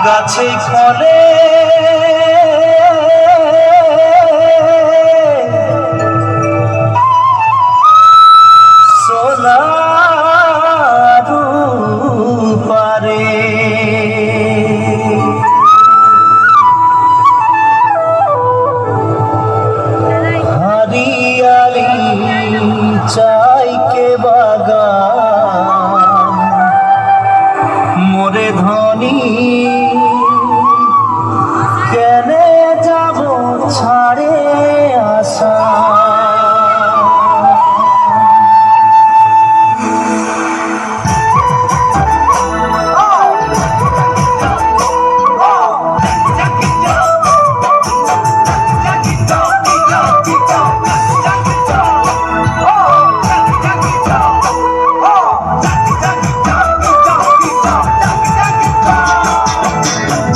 গাছে ফলে সোনার পারে হরিয়ালি চাইকে বাগান মোরে ধনী কেনে যাব ছাড়ে আসা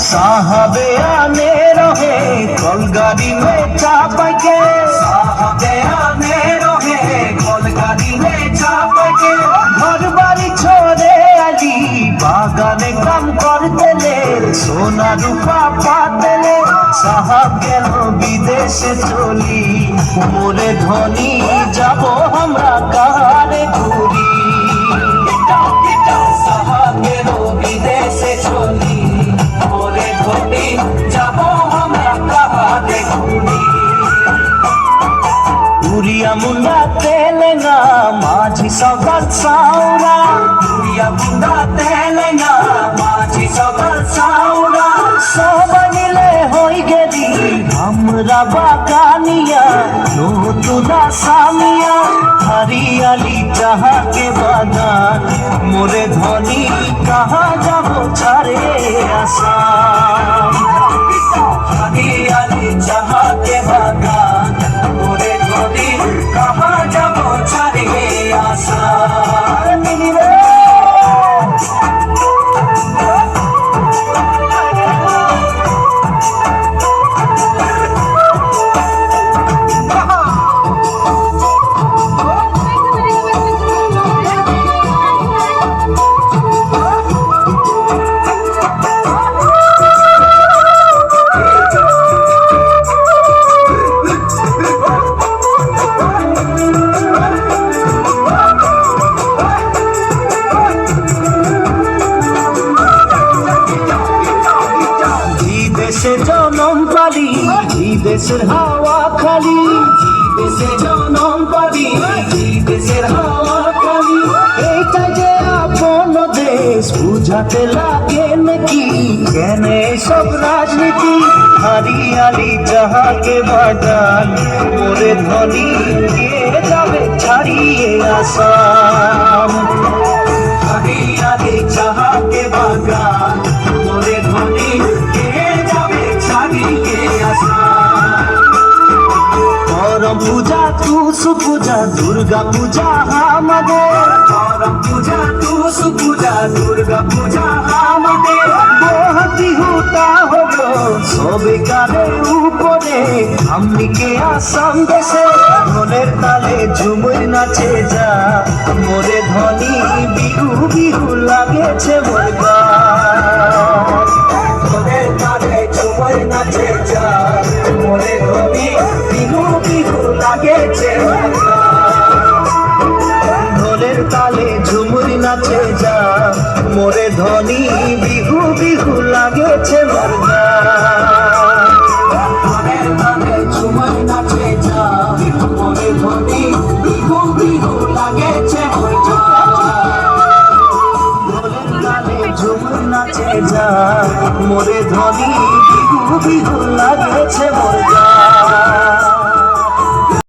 साहबे आने रहे कलगाड़ी में चापा के साहबे आने रहे कलगाड़ी में चापा के घर बाड़ी छोड़े आली बागाने काम करते ले सोना रूपा पाते ले साहब गेल विदेशे चली मोरे धनी जाबो हमरा कारे घुरी साहब गेल विदेशे चली मोरे धनी जाबो हमरा कारे घुरी उड़िया मुंडा तेलेंगा माझी सगल साउरा उड़िया मुंडा तेलेंगा माझी सगल साउरा सब मिले होई गेली हमरा बागानिया नतुना सामिया हरियाली जहाँ के बागान मोरे धनी कहाँ जाबो छाड़े आसाम हरियाली जहाँ के बागान मोरे धनी कहाँ जाबो छाड़े आसाम জনম পালি দেশের হাওয়া খালি দেশে জনম পালি দেশের হাওয়া খালি এইটা যে আপন দেশ বুঝাতে লাগে নাকি কেন সব রাজনীতি হরিয়ালি যাহাকে বাগান মোরে ধনী কে যাবে ছাড়িয়ে আসাম হরিয়ালি যাহাকে বাগান মোরে ধনী करम पूजा तुस पूजा दुर्गा पूजा हमादेर करम पूजा तुस पूजा दुर्गा पूजा हमादेर बोहती होता हलो सबे काले ऊपरे हमनी के आसाम देशे ढोलेर ताले झुमुर नाचे जा मोरे धनी बिहू बिहू लागेछे मोर गान ढोलेर ताले झुमुर नाचे जा मोरे धनी बिहू बिहू लागेछे ढोलेर ताले झुमुर नाचे जा मोरे धनी बिहू बिहू लागेछे मोर गान ढोलेर ताले झुमुर नाचे जा मोरे धनी बिहू बिहू लागेछे मोर झुमुर नाचे जा मोरे धनी बिहू बिहू लागेछे मोर गान।